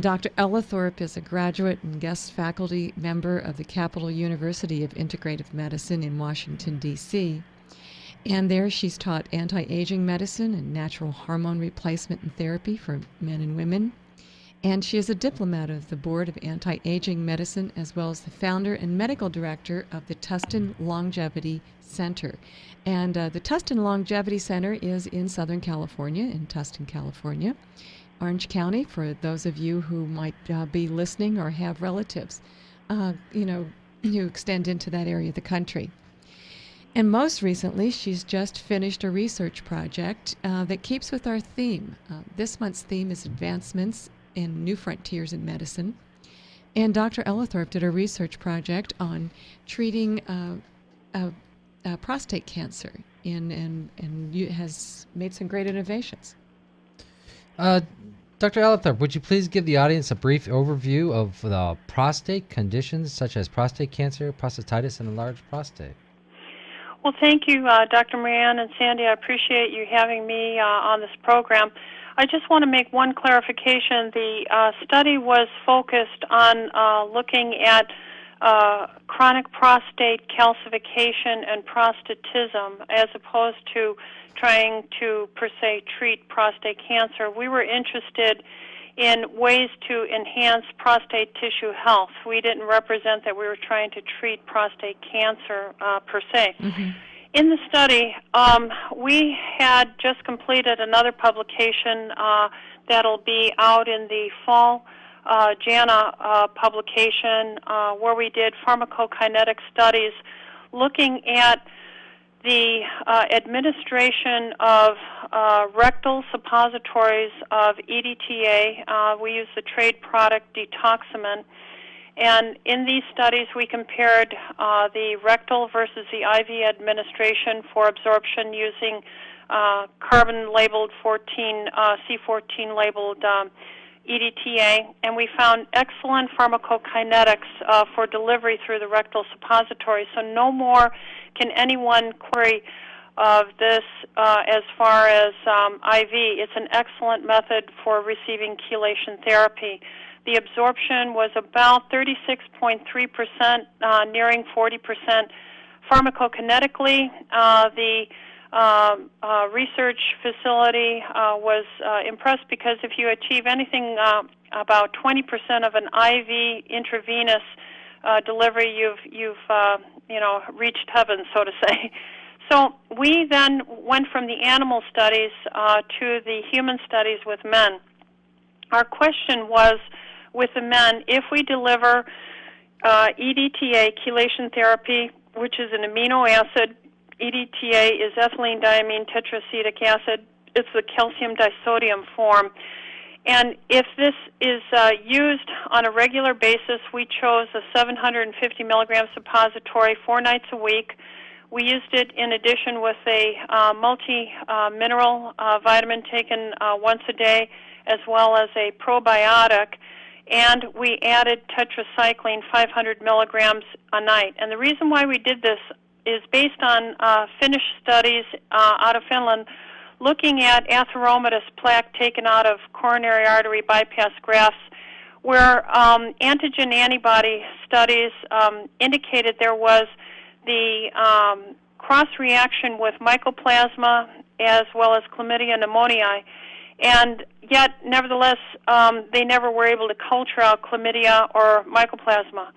Dr. Ellithorpe is a graduate and guest faculty member of the Capital University of Integrative Medicine in Washington, D.C., and there she's taught anti-aging medicine and natural hormone replacement and therapy for men and women. And she is a diplomat of the Board of Anti-Aging Medicine, as well as the founder and medical director of the Tustin Longevity Center. And the Tustin Longevity Center is in Southern California, in Tustin, California, Orange County, for those of you who might be listening or have relatives, who extend into that area of the country. And most recently, she's just finished a research project that keeps with our theme. This month's theme is Advancements in New Frontiers in Medicine. And Dr. Ellithorpe did a research project on treating prostate cancer and has made some great innovations. Dr. Ellithorpe, would you please give the audience a brief overview of the prostate conditions such as prostate cancer, prostatitis, and enlarged prostate? Well, thank you, Dr. Marianne and Sandy. I appreciate you having me on this program. I just want to make one clarification. The study was focused on looking at chronic prostate calcification and prostatism as opposed to trying to, per se, treat prostate cancer. We were interested in ways to enhance prostate tissue health. We didn't represent that we were trying to treat prostate cancer per se. Mm-hmm. In the study, we had just completed another publication that'll be out in the fall, JANA publication, where we did pharmacokinetic studies looking at the administration of rectal suppositories of EDTA. We use the trade product Detoxamin. And in these studies, we compared the rectal versus the IV administration for absorption using carbon-labeled C14-labeled EDTA, and we found excellent pharmacokinetics for delivery through the rectal suppository. So no more can anyone query of this as far as IV. It's an excellent method for receiving chelation therapy. The absorption was about 36.3%, nearing 40%. Pharmacokinetically, the research facility was impressed because if you achieve anything about 20% of an IV intravenous delivery, you've reached heaven, so to say. So we then went from the animal studies to the human studies with men. Our question was, with the men, if we deliver EDTA, chelation therapy, which is an amino acid, EDTA is ethylene diamine tetraacetic acid. It's the calcium disodium form. And if this is used on a regular basis, we chose a 750 milligram suppository 4 nights a week. We used it in addition with a multi-mineral vitamin taken once a day, as well as a probiotic. And we added tetracycline 500 milligrams a night. And the reason why we did this is based on Finnish studies out of Finland looking at atheromatous plaque taken out of coronary artery bypass grafts, where antigen antibody studies indicated there was the cross-reaction with mycoplasma as well as chlamydia pneumoniae. And yet, nevertheless, they never were able to culture out chlamydia or mycoplasma.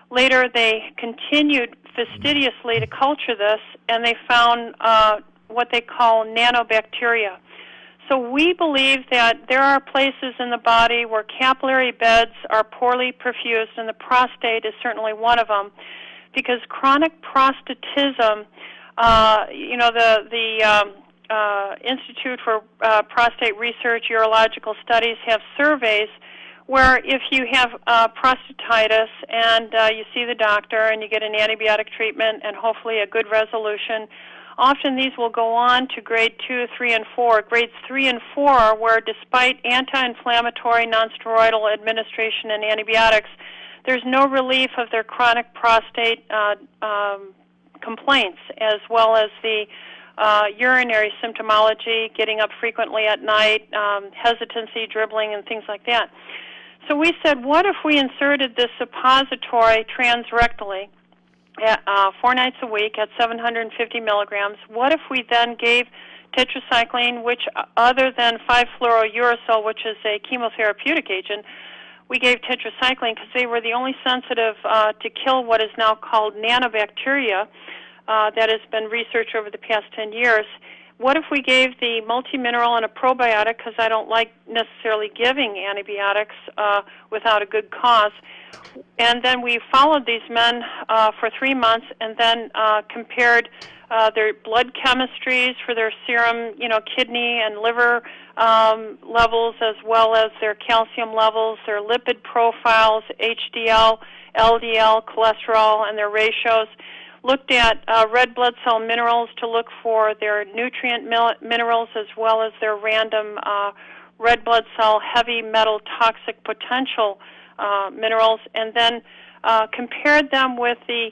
Later, they continued fastidiously to culture this, and they found what they call nanobacteria. So we believe that there are places in the body where capillary beds are poorly perfused, and the prostate is certainly one of them, because chronic prostatism, the Institute for Prostate Research, Urological Studies have surveys where if you have prostatitis and you see the doctor and you get an antibiotic treatment and hopefully a good resolution, often these will go on to grade 2, 3, and 4. Grades 3 and 4 are where, despite anti-inflammatory nonsteroidal administration and antibiotics, there's no relief of their chronic prostate complaints, as well as the urinary symptomology, getting up frequently at night, hesitancy, dribbling, and things like that. So we said, what if we inserted this suppository transrectally at, 4 nights a week at 750 milligrams? What if we then gave tetracycline, which other than 5-fluorouracil, which is a chemotherapeutic agent, we gave tetracycline because they were the only sensitive to kill what is now called nanobacteria that has been researched over the past 10 years. What if we gave the multimineral and a probiotic, because I don't like necessarily giving antibiotics without a good cause, and then we followed these men for 3 months and then compared their blood chemistries for their serum, kidney and liver levels, as well as their calcium levels, their lipid profiles, HDL, LDL, cholesterol, and their ratios. Looked at red blood cell minerals to look for their nutrient minerals as well as their random red blood cell heavy metal toxic potential minerals, and then compared them with the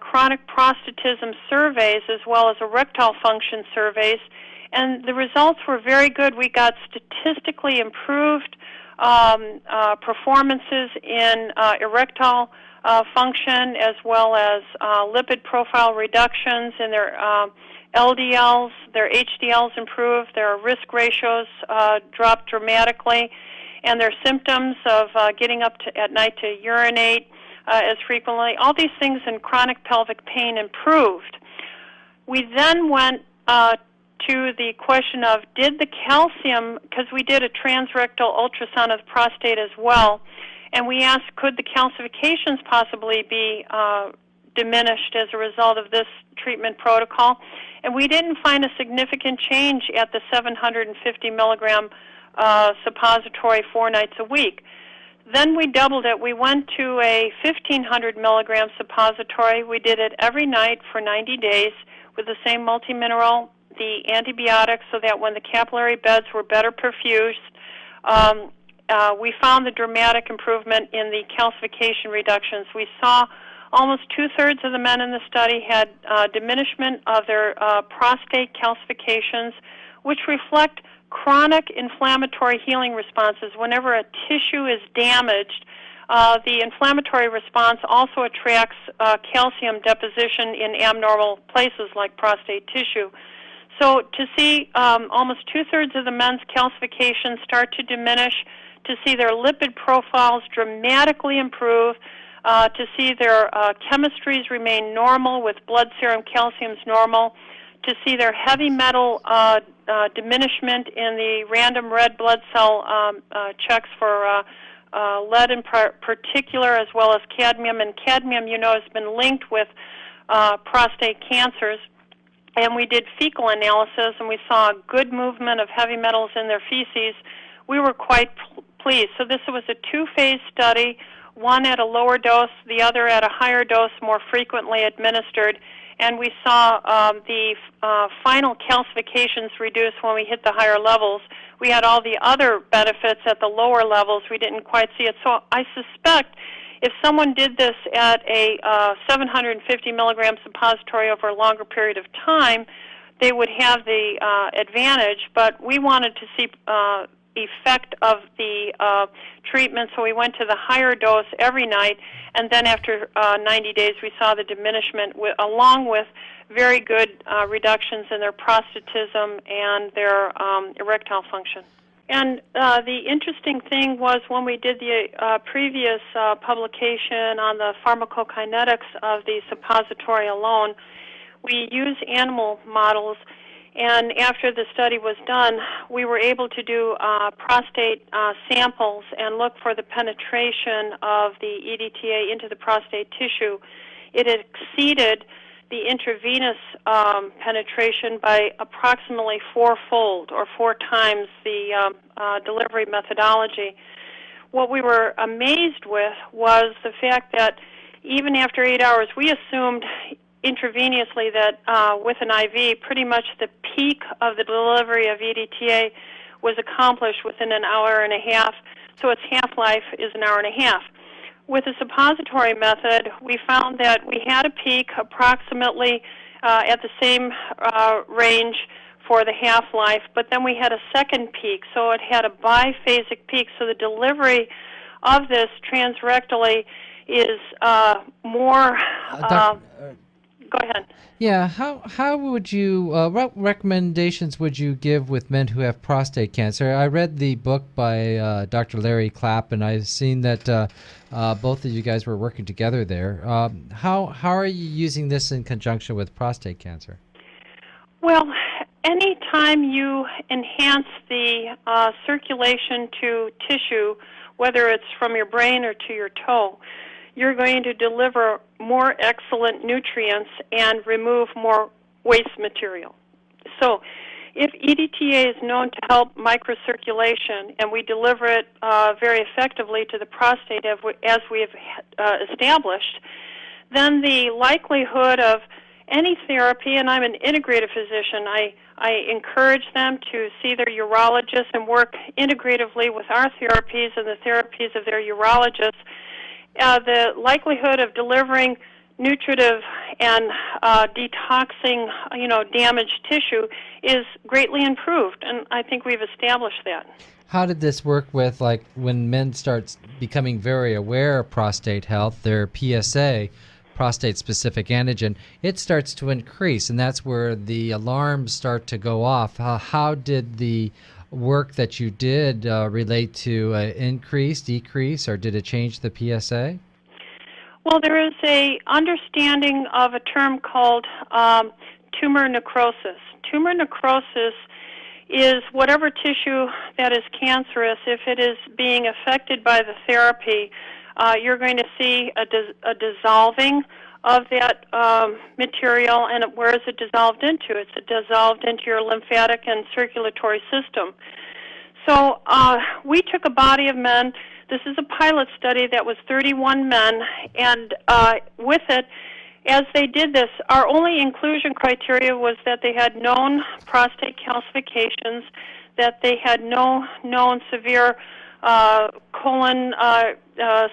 chronic prostatism surveys as well as erectile function surveys, and the results were very good. We got statistically improved performances in erectile function as well as lipid profile reductions in their LDLs, their HDLs improved, their risk ratios dropped dramatically, and their symptoms of getting up at night to urinate as frequently, all these things in chronic pelvic pain improved. We then went to the question of did the calcium, because we did a transrectal ultrasound of the prostate as well, and we asked, could the calcifications possibly be diminished as a result of this treatment protocol? And we didn't find a significant change at the 750 milligram suppository 4 nights a week. Then we doubled it. We went to a 1,500 milligram suppository. We did it every night for 90 days with the same multimineral, the antibiotics, so that when the capillary beds were better perfused, we found the dramatic improvement in the calcification reductions. We saw almost 2/3 of the men in the study had diminishment of their prostate calcifications, which reflect chronic inflammatory healing responses. Whenever a tissue is damaged, the inflammatory response also attracts calcium deposition in abnormal places like prostate tissue. So to see almost 2/3 of the men's calcifications start to diminish, to see their lipid profiles dramatically improve, to see their chemistries remain normal with blood serum calciums normal, to see their heavy metal diminishment in the random red blood cell checks for lead in particular, as well as cadmium. And cadmium, has been linked with prostate cancers. And we did fecal analysis, and we saw a good movement of heavy metals in their feces. We were quite pleased. So this was a 2-phase study, one at a lower dose, the other at a higher dose, more frequently administered. And we saw the final calcifications reduce when we hit the higher levels. We had all the other benefits at the lower levels. We didn't quite see it. So I suspect if someone did this at a 750 milligram suppository over a longer period of time, they would have the advantage. But we wanted to see effect of the treatment, so we went to the higher dose every night, and then after 90 days we saw the diminishment along with very good reductions in their prostatism and their erectile function. And the interesting thing was when we did the previous publication on the pharmacokinetics of the suppository alone, we used animal models. And after the study was done, we were able to do prostate samples and look for the penetration of the EDTA into the prostate tissue. It exceeded the intravenous penetration by approximately 4-fold, or 4 times the delivery methodology. What we were amazed with was the fact that even after 8 hours, we assumed intravenously that with an IV, pretty much the peak of the delivery of EDTA was accomplished within an hour and a half, so its half-life is an hour and a half. With the suppository method, we found that we had a peak approximately at the same range for the half-life, but then we had a second peak, so it had a biphasic peak. So the delivery of this transrectally is more. Go ahead. Yeah, how would you, what recommendations would you give with men who have prostate cancer? I read the book by Dr. Larry Clapp, and I've seen that both of you guys were working together there. How are you using this in conjunction with prostate cancer? Well, anytime you enhance the circulation to tissue, whether it's from your brain or to your toe, you're going to deliver more excellent nutrients and remove more waste material. So if EDTA is known to help microcirculation and we deliver it very effectively to the prostate as we have established, then the likelihood of any therapy, and I'm an integrative physician, I encourage them to see their urologist and work integratively with our therapies and the therapies of their urologists. The likelihood of delivering nutritive and detoxing, damaged tissue is greatly improved, and I think we've established that. How did this work with, like, when men start becoming very aware of prostate health, their PSA, prostate-specific antigen, it starts to increase, and that's where the alarms start to go off. How did the work that you did relate to increase, decrease, or did it change the PSA? Well, there is a understanding of a term called tumor necrosis. Tumor necrosis is whatever tissue that is cancerous, if it is being affected by the therapy, you're going to see a dissolving of that material. And where is it dissolved into? It's dissolved into your lymphatic and circulatory system. So we took a body of men. This is a pilot study that was 31 men, and with it, as they did this, our only inclusion criteria was that they had known prostate calcifications, that they had no known severe colon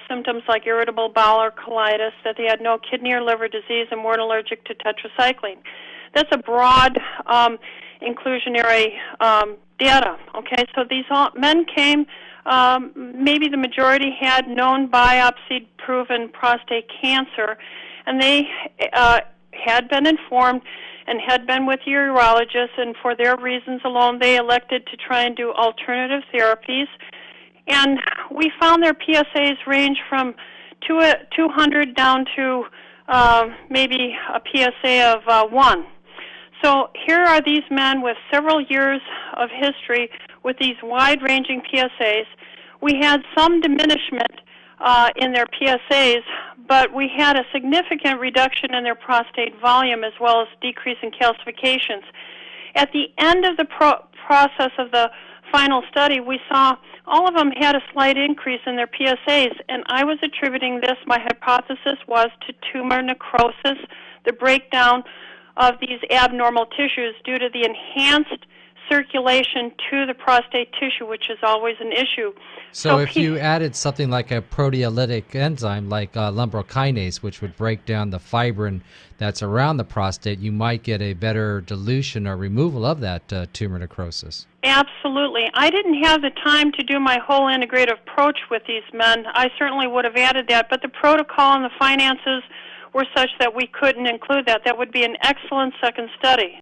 symptoms like irritable bowel or colitis, that they had no kidney or liver disease, and weren't allergic to tetracycline. That's a broad inclusionary data. Okay, so these men came. Maybe the majority had known biopsy proven prostate cancer, and they had been informed and had been with urologists, and for their reasons alone, they elected to try and do alternative therapies. And we found their PSAs range from 200 down to maybe a PSA of 1. So here are these men with several years of history with these wide-ranging PSAs. We had some diminishment in their PSAs, but we had a significant reduction in their prostate volume as well as decrease in calcifications. At the end of the process of the final study, we saw all of them had a slight increase in their PSAs, and I was attributing this, my hypothesis was, to tumor necrosis, the breakdown of these abnormal tissues due to the enhanced circulation to the prostate tissue, which is always an issue. So if you added something like a proteolytic enzyme like lumbrokinase, which would break down the fibrin that's around the prostate, you might get a better dilution or removal of that tumor necrosis. Absolutely. I didn't have the time to do my whole integrative approach with these men. I certainly would have added that, but the protocol and the finances were such that we couldn't include that. That would be an excellent second study.